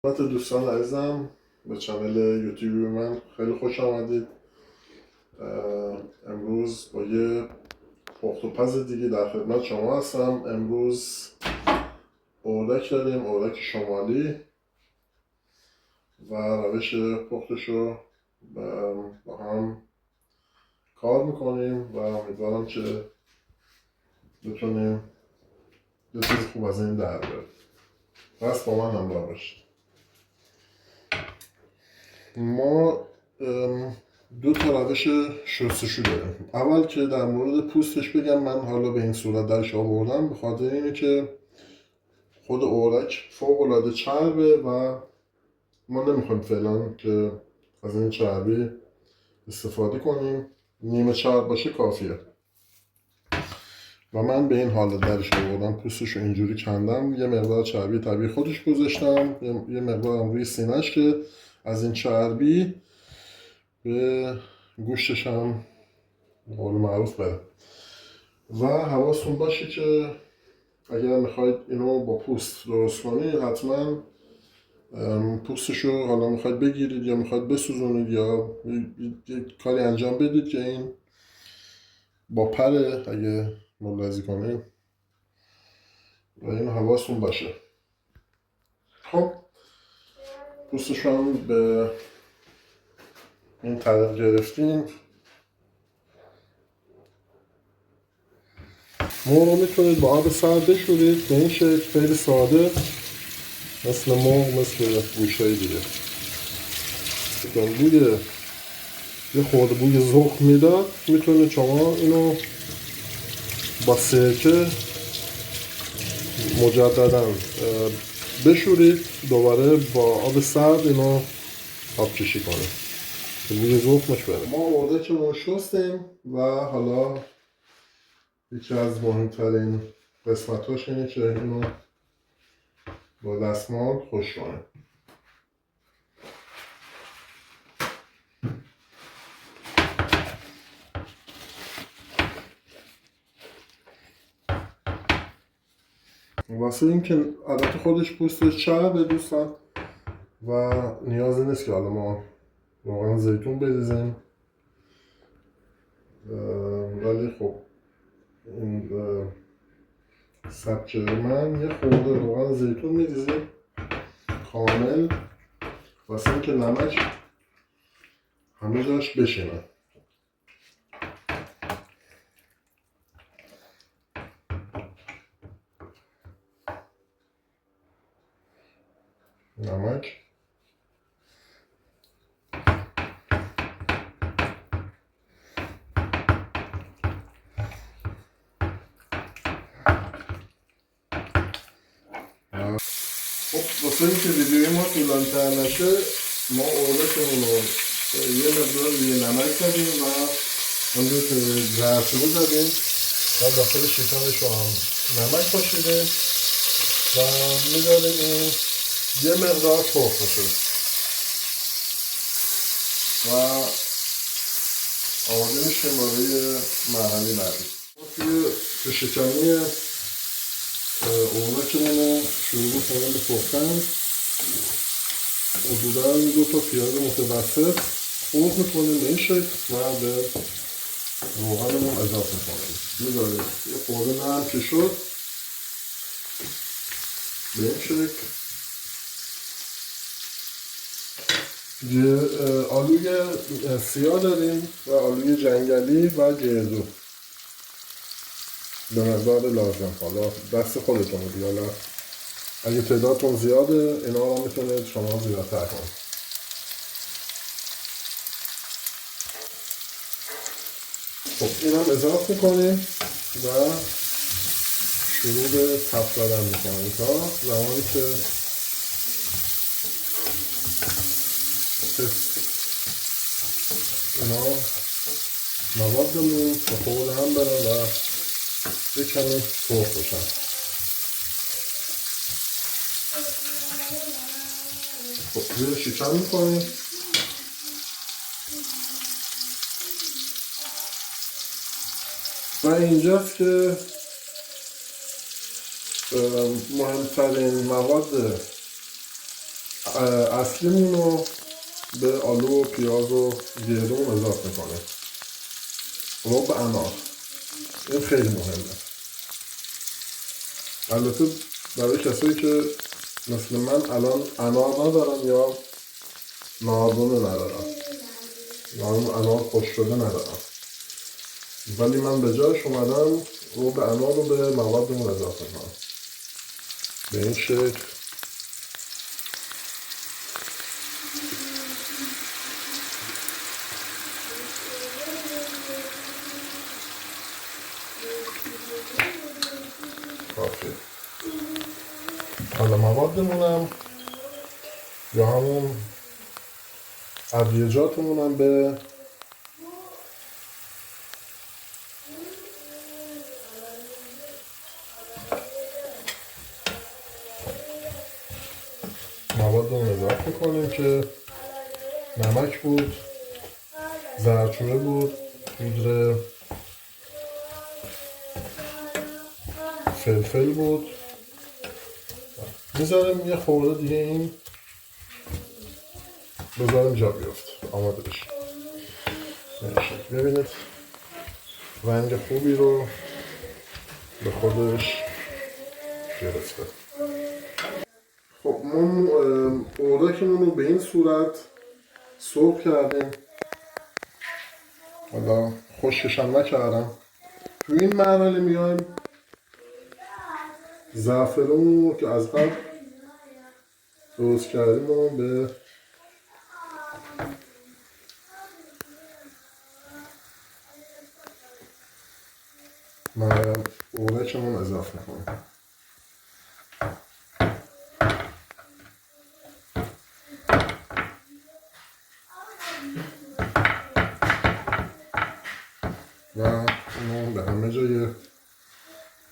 خدمت دوستان عزیزم به چنل یوتیوب من خیلی خوش آمدید. امروز با یه پخت و پز دیگه در خدمت شما هستم. امروز اردک داریم، اردک شمالی، و روش پختش رو با هم کار میکنیم و امیدوارم که بتونیم یه چیز خوب از این در بیاریم. بس با من همراه باشید. ما دو تا روش شستشو داریم. اول که در مورد پوستش بگم، من حالا به این صورت درش آوردم به خاطر اینه که خود اردک فوق العاده چربه و ما نمیخوایم فعلا که از این چربی استفاده کنیم. نیمه چرب باشه کافیه و من به این حالت درش آوردم. پوستش رو اینجوری کندم، یه مقدار چربی طبیعی خودش گذاشتم، یه مقدارم روی سینه‌اش که از این چربی به گوشتش هم قول معروف بره. و حواستون باشه که اگر میخواید اینو با پوست درست کنید، حتما پوستشو حالا میخواید بگیرید یا میخواید بسوزونید یا یک کاری انجام بدید که این با پره اگه ملاحظه کنید، و این حواستون باشه. خب پوستشو هم به این طریق گرفتیم. مرغ رو میتونید با آب سرد بشورید به این شکل، خیلی ساده، مثل مرغ، مثل گوشت‌های دیگه. بوی یه خورده بوی زخم میداد، میتونید شما اینو با سرکه مجددا بشورید، دوباره با آب سرد اینو آب کشی کنید که بوی زخمش بره. ما اردکمون رو شستیم و حالا یکی از مهمترین قسمتاش اینه که اینو با دستمال خشک کنیم. واسه این که البته خودش پوستش چربه دوستان و نیازی نیست که حالا ما روغن زیتون بریزیم، ولی خب این سبک من یه خورده روغن زیتون میریزیم کامل، واسه این که نمک همه جاش بشینه. نمک خب واسه این که ویدیوی ما طولانی‌تر نشه، ما اردکمون رو یه مقدار روی نمک زدیم و همجور که زرسبو زدیم و داخل شکمش رو هم نمک پاشیدیم و میذاریم این یه مقدار پخت بشه و آماده میشیم برای مرحله بعدی. ما توی شکنی اردکمون رو شروع میکنیم به پختن. حدودا 2 تا پیاز متوسط خورد میکنیم به این شکل و به روغنمون اضافه میکنیم. میذاریم یه خورده نرم که شد به این شکل. آلوی سیاه داریم و آلوی جنگلی و گردو به مقدار لازم، حالا دست خودتونه دیگه. حالا اگه تعدادتون زیاده اینا رو میتونید شما زیادتر کنید. خب این هم اضافه میکنیم و شروع به تفت دادن میکنیم تا زمانی که اینا موادمون به خود هم برن و یک کمی سرخ بشن. خب زیر شکم میکنیم و اینجاست که مهمترین مواد اصلیمون رو به آلو و پیاز و گردون اضافه کنیم. رب انار، این خیلی مهمه. البته برای کسایی که مثل من الان انار ندارم یا ناردونه ندارم یا انار خوش شده ندارم، ولی من به جایش اومدم رب انار رو به موادمون اضافه کنم. به این شکل کافیه. حالا موادمونم یا همون ادویجاتمونم به موادمون اضافه کنیم که نمک بود، زردچوبه بود، پودر فلفل بود. میذاریم یه خورده دیگه این بذاریم جا بیفت، آماده بشه. ببینید رنگ خوبی رو به خودش گرفته. خب ما اردکمون رو به این صورت سرخ کردیم، حالا خشکش هم نکردم. تو این مرحله میایم زعفرون رو که از قبل درست کردیم رو به اردکمون اضافه کنیم. و اونو به همه جای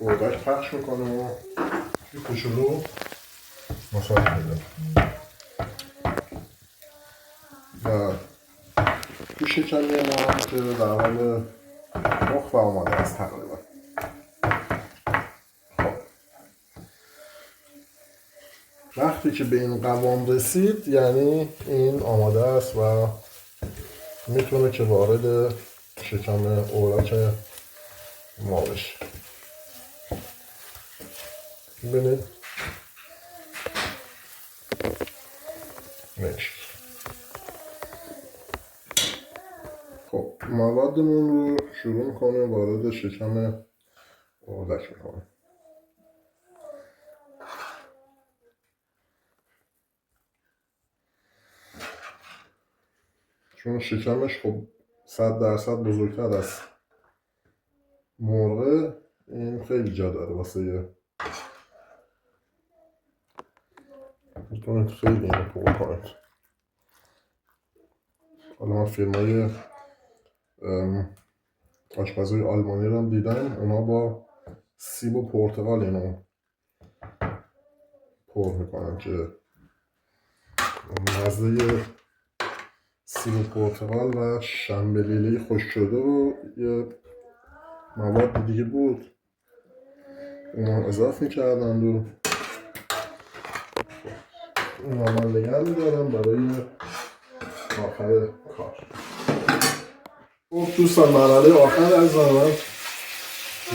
اردک پخش میکنیم و یه کوچولو مصالحه میدم. و تو شکمی ما هم که در حال مخ و آماده است تقریبا. خب وقتی که به این قوام رسید یعنی این آماده است و میتونه که وارد شکم اردک ما بشه. ببینید نمیشه. خب موادمون رو شروع میکنیم وارد شکم اردک میکنیم. چون شکمش خب 100% بزرگتر از مرغه، این خیلی جا داره واسه میتونید خیلی اینو پر کنید. حالا من فیلمای آشپزای آلمانی رو هم دیدم، اونا با سیب و پرتقال اینو پر میکنن که مزه سیب و پرتقال و شنبلیله خشک شده و یه مواد دیگه بود اونا اضافه کردن و اونا من نگه میدارم برای آخر کار. خب دوستان مرحله آخر از زمان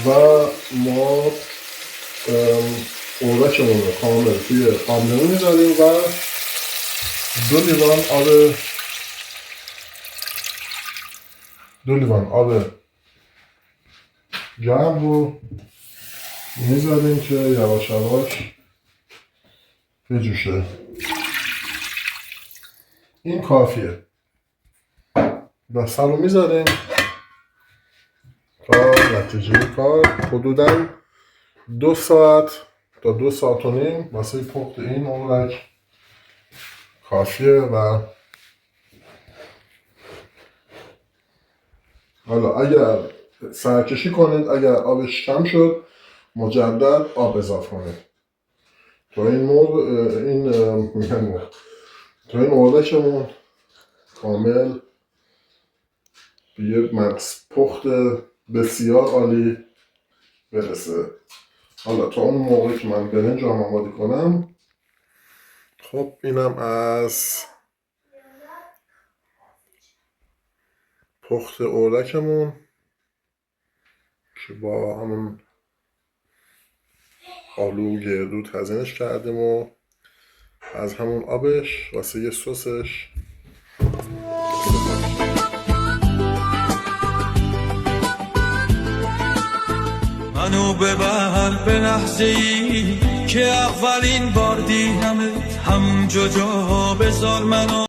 و ما اردکمون رو کامل توی آبلیمو میذاریم و 2 لیوان آب گرم رو میذاریم که یواش یواش بجوشه. این کافیه. بسته رو میذاریم تا نتیجه کار حدوداً 2 ساعت تا 2 ساعت و نیم واسه پخت این اردک کافیه. و حالا اگر سرکشی کنید، اگر آبش کم شد مجدد آب اضافه کنید تا این تا این اردکمون کامل به یه پخت بسیار عالی برسه. حالا تا اون موقعی که من برنج رو آماده کنم خب اینم از پخت اردکمون که با همون آلو گردو تزیینش کردیم و از همون آبش واسه یه سسش منو ببر به لحظه‌ای که اولین بار دیدمت، همونجا جا بذار منو